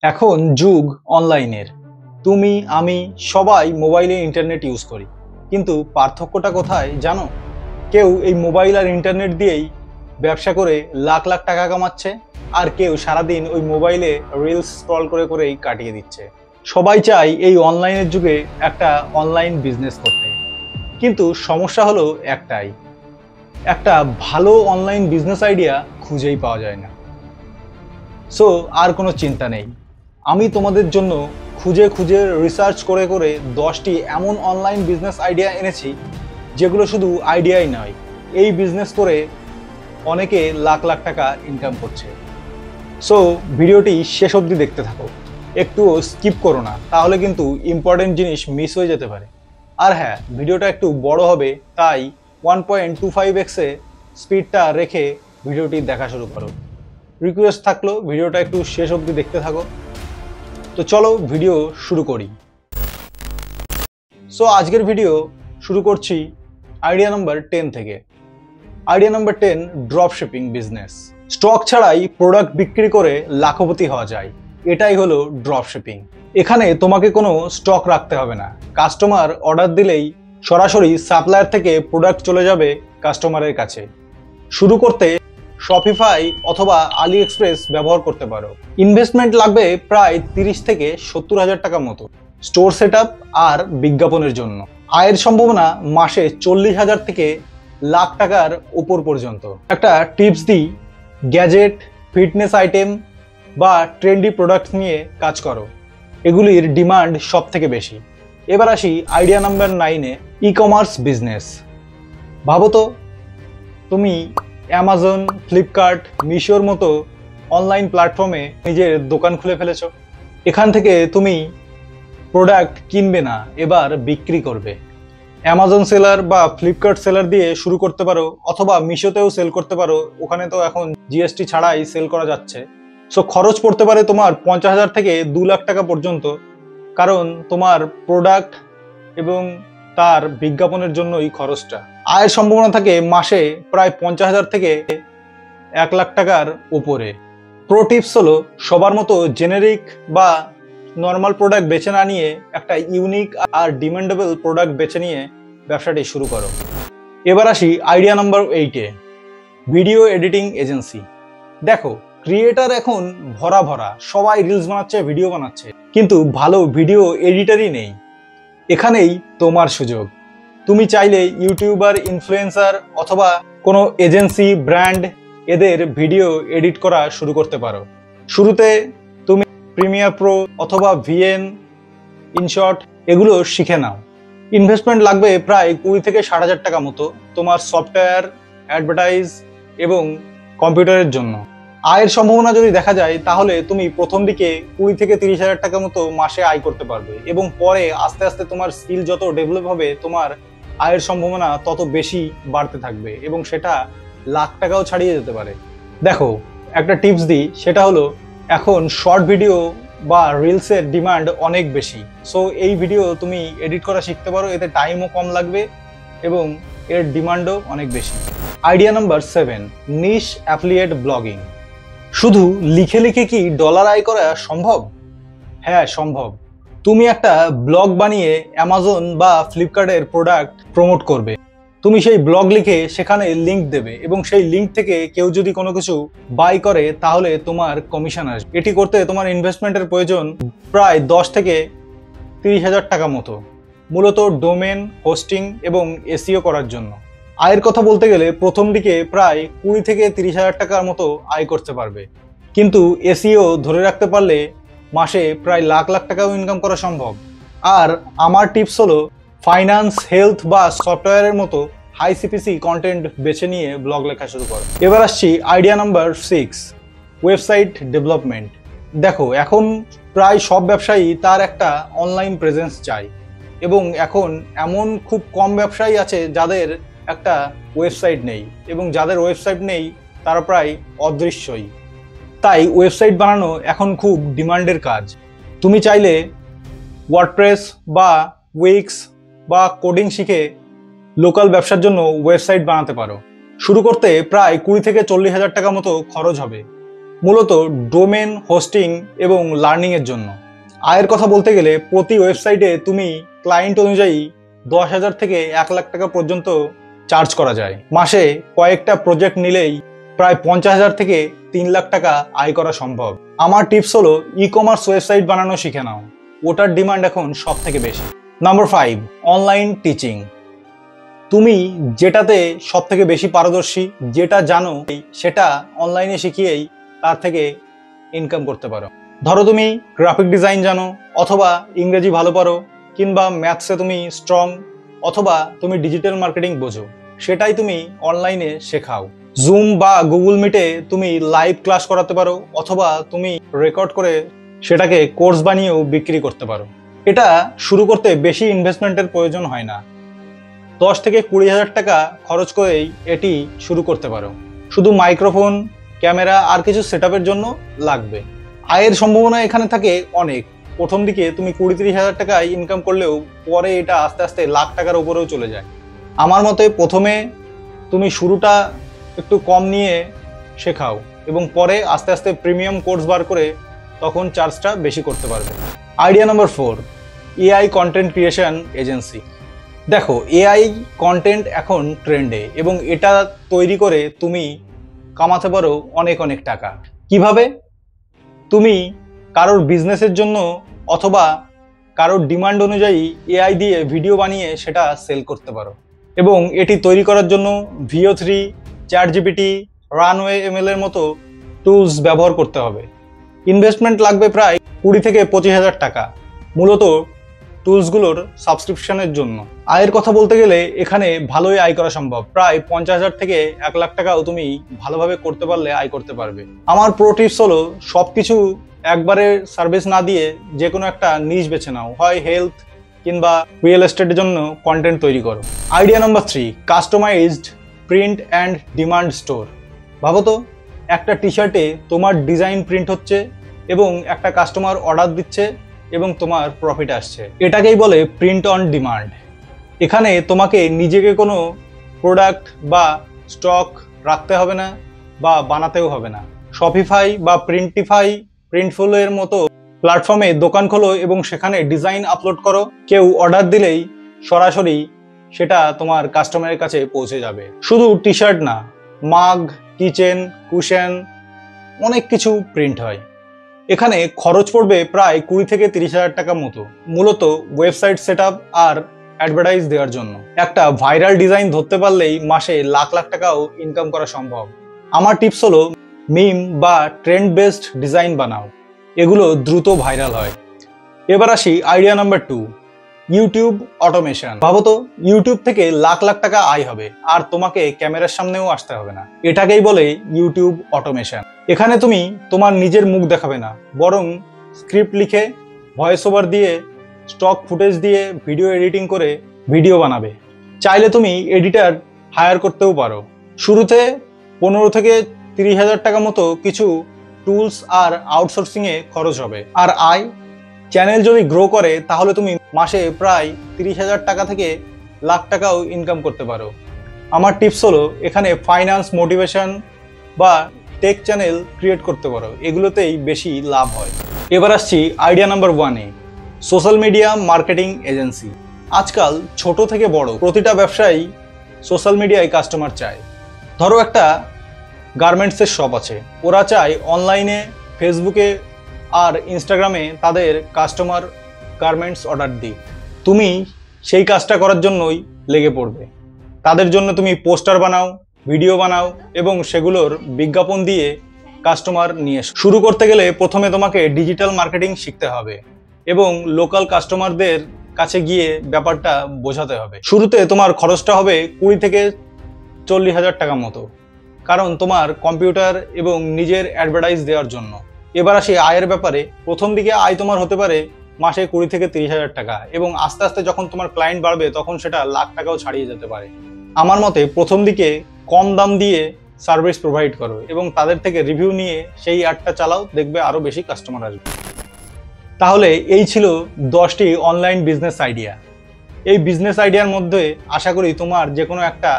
এখন যুগ অনলাইনের। তুমি আমি সবাই মোবাইলে ইন্টারনেট ইউজ করি, কিন্তু পার্থক্যটা কোথায় জানো? কেউ এই মোবাইল আর ইন্টারনেট দিয়েই ব্যবসা করে লাখ লাখ টাকা কামাচ্ছে, আর কেউ সারাদিন ওই মোবাইলে রিলস স্ক্রল করে করেই কাটিয়ে দিচ্ছে। সবাই চায় এই অনলাইনের যুগে একটা অনলাইন বিজনেস করতে, কিন্তু সমস্যা হলো একটাই, একটা ভালো অনলাইন বিজনেস আইডিয়া খুঁজেই পাওয়া যায় না। সো আর কোনো চিন্তা নেই, আমি তোমাদের জন্য খুঁজে খুঁজে রিসার্চ করে করে 10টি এমন অনলাইন বিজনেস আইডিয়া এনেছি, যেগুলো শুধু আইডিয়াই নয়, এই বিজনেস করে অনেকে লাখ লাখ টাকা ইনকাম করছে। সো ভিডিওটি শেষ অবধি দেখতে থাকো, একটুও স্কিপ করো না, তাহলে কিন্তু ইম্পর্টেন্ট জিনিস মিস হয়ে যেতে পারে। আর হ্যাঁ, ভিডিওটা একটু বড় হবে, তাই 1.25x-এ স্পিডটা রেখে ভিডিওটি দেখা শুরু করো। রিকোয়েস্ট থাকলো ভিডিওটা একটু শেষ অবধি দেখতে থাকো। তো চলো ভিডিও শুরু করি। সো আজকের ভিডিও শুরু করছি আইডিয়া নাম্বার 10 থেকে। Idea number 10, drop shipping business. Stock ছাড়াই প্রোডাক্ট বিক্রি করে লাখপতি হওয়া যায়, এটাই হলো ড্রপ শিপিং। এখানে তোমাকে কোনো স্টক রাখতে হবে না, কাস্টমার অর্ডার দিলেই সরাসরি সাপ্লায়ার থেকে প্রোডাক্ট চলে যাবে কাস্টমারের কাছে। শুরু করতে শপিফাই অথবা আলি এক্সপ্রেস ব্যবহার করতে পারো। ইনভেস্টমেন্ট লাগবে প্রায় 30 থেকে 70 হাজার টাকা মতো স্টোর সেটআপ আর বিজ্ঞাপনের জন্য। আয়ের সম্ভাবনা মাসে 40,000 থেকে লাখ টাকার উপর পর্যন্ত। একটা টিপস দিই, গ্যাজেট, ফিটনেস আইটেম বা ট্রেন্ডি প্রোডাক্ট নিয়ে কাজ করো, এগুলির ডিমান্ড সব থেকে বেশি। এবার আসি আইডিয়া নাম্বার 9-এ, ই কমার্স বিজনেস। ভাবো তো, তুমি অ্যামাজন, ফ্লিপকার্ট, মিশোর মতো অনলাইন প্ল্যাটফর্মে নিজের দোকান খুলে ফেলেছো। এখান থেকে তুমি প্রোডাক্ট কিনবে না, এবার বিক্রি করবে। অ্যামাজন সেলার বা ফ্লিপকার্ট সেলার দিয়ে শুরু করতে পারো, অথবা মিশোতেও সেল করতে পারো, ওখানে তো এখন জিএসটি ছাড়াই সেল করা যাচ্ছে। সো খরচ পড়তে পারে তোমার 50,000 থেকে 2 লাখ টাকা পর্যন্ত, কারণ তোমার প্রোডাক্ট এবং তার বিজ্ঞাপনের জন্যই খরচটা। আয়ের সম্ভাবনা থাকে মাসে প্রায় 50,000 থেকে 1 লাখ টাকার উপরে। প্রো টিপস হলো, সবার মতো জেনেরিক বা নর্মাল প্রোডাক্ট বেছে না নিয়ে একটা ইউনিক আর ডিমান্ডেবল প্রোডাক্ট বেছে নিয়ে ব্যবসাটি শুরু করো। এবার আসি আইডিয়া নাম্বার 8-এ, ভিডিও এডিটিং এজেন্সি। দেখো, ক্রিয়েটার এখন ভরা ভরা, সবাই রিলস বানাচ্ছে, ভিডিও বানাচ্ছে, কিন্তু ভালো ভিডিও এডিটারই নেই। এখানেই তোমার সুযোগ। তুমি চাইলে ইউটিউবার, ইনফ্লুয়েন্সার অথবা কোনো এজেন্সি, ব্র্যান্ড, এদের ভিডিও এডিট করা শুরু করতে পারো। শুরুতে তুমি প্রিমিয়ার প্রো অথবা ভিএন, ইনশট এগুলো শিখে নাও। ইনভেস্টমেন্ট লাগবে প্রায় 20 থেকে 60,000 টাকা মতো তোমার সফটওয়্যার, অ্যাডভার্টাইজ এবং কম্পিউটারের জন্য। আয়ের সম্ভাবনা যদি দেখা যায়, তাহলে তুমি প্রথম দিকে 20 থেকে 30,000 টাকা মতো মাসে আয় করতে পারবে, এবং পরে আস্তে আস্তে তোমার স্কিল যত ডেভেলপ হবে, তোমার আয়ের সম্ভাবনা তত বেশি বাড়তে থাকবে, এবং সেটা লাখ টাকাও ছাড়িয়ে যেতে পারে। দেখো, একটা টিপস দিই, সেটা হলো, এখন শর্ট ভিডিও বা রিলসের ডিমান্ড অনেক বেশি। সো এই ভিডিও তুমি এডিট করা শিখতে পারো, এতে টাইমও কম লাগবে এবং এর ডিমান্ডও অনেক বেশি। আইডিয়া নাম্বার 7, নিশ অ্যাফিলিয়েট ব্লগিং। শুধু লিখে লিখে কি ডলার আয় করা সম্ভব? হ্যাঁ, সম্ভব। তুমি একটা ব্লগ বানিয়ে অ্যামাজন বা ফ্লিপকার্টের প্রোডাক্ট প্রমোট করবে। তুমি সেই ব্লগ লিখে সেখানে লিংক দেবে, এবং সেই লিংক থেকে কেউ যদি কোনো কিছু বাই করে, তাহলে তোমার কমিশন আসবে। এটি করতে তোমার ইনভেস্টমেন্টের প্রয়োজন প্রায় 10 থেকে 30,000 টাকা মতো, মূলত ডোমেন, হোস্টিং এবং এসইও করার জন্য। আয়ের কথা বলতে গেলে প্রথম দিকে প্রায় 20 থেকে 30,000 টাকার মতো আয় করতে পারবে, কিন্তু এসইও ধরে রাখতে পারলে মাসে প্রায় লাখ লাখ টাকাও ইনকাম করা সম্ভব। আর আমার টিপস হলো, ফাইন্যান্স, হেলথ বা সফটওয়্যারের মতো হাই সিপিসি কন্টেন্ট বেছে নিয়ে ব্লগ লেখা শুরু করো। এবার আসছি আইডিয়া নাম্বার 6, ওয়েবসাইট ডেভেলপমেন্ট। দেখো, এখন প্রায় সব ব্যবসায়ী তার একটা অনলাইন প্রেজেন্স চায়, এবং এখন এমন খুব কম ব্যবসায়ী আছে যাদের একটা ওয়েবসাইট নেই, এবং যাদের ওয়েবসাইট নেই তারা প্রায় অদৃশ্যই। তাই ওয়েবসাইট বানানো এখন খুব ডিমান্ডের কাজ। তুমি চাইলে ওয়ার্ডপ্রেস বা উইক্স বা কোডিং শিখে লোকাল ব্যবসার জন্য ওয়েবসাইট বানাতে পারো। শুরু করতে প্রায় 20 থেকে 40,000 টাকা মতো খরচ হবে। মূলত ডোমেন হোস্টিং এবং লার্নিংয়ের জন্য। আয়ের কথা বলতে গেলে প্রতি ওয়েবসাইটে তুমি ক্লায়েন্ট অনুযায়ী 10,000 থেকে 1 লাখ টাকা পর্যন্ত চার্জ করা যায়। মাসে কয়েকটা প্রজেক্ট নিলেই প্রায় 50,000 থেকে 3 লাখ টাকা আয় করা সম্ভব। আমার টিপস হলো ই কমার্স ওয়েবসাইট বানানো শিখে নাও, ওটার ডিমান্ড এখন সব থেকে বেশি। Number 5, online teaching. তুমি যেটাতে সব থেকে বেশি পারদর্শী, যেটা জানো সেটা অনলাইনে শিখিয়েই তার থেকে ইনকাম করতে পারো। ধরো তুমি গ্রাফিক ডিজাইন জানো, অথবা ইংরেজি ভালো পারো, কিংবা ম্যাথসে তুমি স্ট্রং, অথবা তুমি ডিজিটাল মার্কেটিং বোঝো, সেটাই তুমি অনলাইনে শেখাও। জুম বা গুগল মিটে তুমি লাইভ ক্লাস করাতে পারো, অথবা তুমি রেকর্ড করে সেটাকে কোর্স বানিয়েও বিক্রি করতে পারো। এটা শুরু করতে বেশি ইনভেস্টমেন্টের প্রয়োজন হয় না, 10 থেকে 20,000 টাকা খরচ করেই এটি শুরু করতে পারো। শুধু মাইক্রোফোন, ক্যামেরা আর কিছু সেটআপের জন্য লাগবে। আয়ের সম্ভাবনা এখানে থাকে অনেক। প্রথম দিকে তুমি 20-30,000 টাকায় ইনকাম করলেও পরে এটা আস্তে আস্তে লাখ টাকার উপরেও চলে যায়। আমার মতে প্রথমে তুমি শুরুটা একটু কম নিয়ে শেখাও এবং পরে আস্তে আস্তে প্রিমিয়াম কোর্স বার করে তখন চার্জটা বেশি করতে পারবে। Idea number 4, AI content creation agency. দেখো, এআই কন্টেন্ট এখন ট্রেন্ডে এবং এটা তৈরি করে তুমি কামাতে পারো অনেক অনেক টাকা। কিভাবে? তুমি কারোর বিজনেসের জন্য অথবা কারোর ডিমান্ড অনুযায়ী এআই দিয়ে ভিডিও বানিয়ে সেটা সেল করতে পারো এবং এটি তৈরি করার জন্য VO3, চ্যাটজিপিটি, রানওয়ে ML এর মতো টুলস ব্যবহার করতে হবে। ইনভেস্টমেন্ট লাগবে প্রায় 20 থেকে 25,000 টাকা, মূলত টুলসগুলোর সাবস্ক্রিপশনের জন্য। আয়ের কথা বলতে গেলে এখানে ভালোই আয় করা সম্ভব। প্রায় 50,000 থেকে 1 লাখ টাকাও তুমি ভালোভাবে করতে পারলে আয় করতে পারবে। আমার প্রো টিপস হলো সবকিছু একবারে সার্ভিস না দিয়ে যে কোনো একটা নিশ বেছে নাও, হয় হেলথ কিংবা রিয়েল এস্টেটের জন্য কন্টেন্ট তৈরি করো। Idea number 3, customised print and demand store. ভাবো তো, একটা টি শার্টে তোমার ডিজাইন প্রিন্ট হচ্ছে এবং একটা কাস্টমার অর্ডার দিচ্ছে এবং তোমার প্রফিট আসছে। এটাকেই বলে প্রিন্ট অন ডিমান্ড। এখানে তোমাকে নিজেকে কোনো প্রোডাক্ট বা স্টক রাখতে হবে না বা বানাতেও হবে না। শপিফাই বা প্রিন্টফুলো এর মতো প্ল্যাটফর্মে দোকান খোলো এবং সেখানে ডিজাইন আপলোড করো। কেউ অর্ডার দিলেই সরাসরি সেটা তোমার কাস্টমারের কাছে পৌঁছে যাবে। শুধু টি শার্ট না, মাগ, কিচেন, কুশন, অনেক কিছু প্রিন্ট হয়। এখানে খরচ পড়বে প্রায় 20 থেকে 30,000 টাকা মতো, মূলত ওয়েবসাইট সেটআপ আর অ্যাডভার্টাইজ দেওয়ার জন্য। একটা ভাইরাল ডিজাইন ধরতে পারলেই মাসে লাখ লাখ টাকাও ইনকাম করা সম্ভব। আমার টিপস হলো মিম বা ট্রেন্ড বেসড ডিজাইন বানাও, এগুলো দ্রুত ভাইরাল হয়। এবার আসি আইডিয়া নাম্বার 2, ইউটিউব অটোমেশন। ভাবো তো, ইউটিউব থেকে লাখ লাখ টাকা আয় হবে আর তোমাকে ক্যামেরার সামনেও আসতে হবে না। এটাকেই বলে ইউটিউব অটোমেশন। এখানে তুমি তোমার নিজের মুখ দেখাবে না, বরং স্ক্রিপ্ট লিখে, ভয়েস ওভার দিয়ে, স্টক ফুটেজ দিয়ে ভিডিও এডিটিং করে ভিডিও বানাবে। চাইলে তুমি এডিটর হায়ার করতেও পারো। শুরুতে 15 থেকে 30,000 টাকা মতো কিছু টুলস আর আউটসোর্সিংয়ে খরচ হবে। আর আয়, চ্যানেল যদি গ্রো করে তাহলে তুমি মাসে প্রায় 30,000 টাকা থেকে লাখ টাকাও ইনকাম করতে পারো। আমার টিপস হলো এখানে ফাইন্যান্স, মোটিভেশন বা টেক চ্যানেল ক্রিয়েট করতে পারো, এগুলোতেই বেশি লাভ হয়। এবার আসছি আইডিয়া নাম্বার 1-এ, সোশ্যাল মিডিয়া মার্কেটিং এজেন্সি। আজকাল ছোট থেকে বড় প্রতিটা ব্যবসায়ী সোশ্যাল মিডিয়ায় কাস্টমার চায়। ধরো একটা গার্মেন্টসের শপ আছে, ওরা চায় অনলাইনে ফেসবুকে আর ইনস্টাগ্রামে তাদের কাস্টমার গার্মেন্টস অর্ডার দিই। তুমি সেই কাজটা করার জন্যই লেগে পড়বে। তাদের জন্য তুমি পোস্টার বানাও, ভিডিও বানাও এবং সেগুলোর বিজ্ঞাপন দিয়ে কাস্টমার নিয়ে এসো। শুরু করতে গেলে প্রথমে তোমাকে ডিজিটাল মার্কেটিং শিখতে হবে এবং লোকাল কাস্টমারদের কাছে গিয়ে ব্যাপারটা বোঝাতে হবে। শুরুতে তোমার খরচটা হবে 20 থেকে 40,000 টাকা মতো, কারণ তোমার কম্পিউটার এবং নিজের অ্যাডভার্টাইজ দেওয়ার জন্য। এবার আসি আয়ের ব্যাপারে। প্রথম দিকে আয় তোমার হতে পারে মাসে 20 থেকে 30,000 টাকা এবং আস্তে আস্তে যখন তোমার ক্লায়েন্ট বাড়বে তখন সেটা লাখ টাকাও ছাড়িয়ে যেতে পারে। আমার মতে প্রথম দিকে কম দাম দিয়ে সার্ভিস প্রোভাইড করো এবং তাদের থেকে রিভিউ নিয়ে সেই অ্যাডটা চালাও, দেখবে আরও বেশি কাস্টমার আসবে। তাহলে এই ছিল 10টি অনলাইন বিজনেস আইডিয়া। এই বিজনেস আইডিয়ার মধ্যে আশা করি তোমার যে কোনো একটা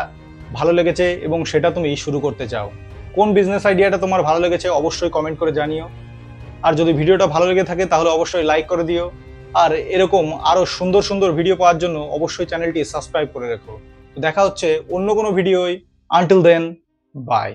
ভালো লেগেছে এবং সেটা তুমি শুরু করতে চাও। কোন বিজনেস আইডিয়াটা তোমার ভালো লেগেছে অবশ্যই কমেন্ট করে জানিও। আর যদি ভিডিওটা ভালো লেগে থাকে তাহলে অবশ্যই লাইক করে দিও। আর এরকম আরো সুন্দর সুন্দর ভিডিও পাওয়ার জন্য অবশ্যই চ্যানেলটি সাবস্ক্রাইব করে রেখো। তো দেখা হচ্ছে অন্য কোনো ভিডিওয়। Until then, by.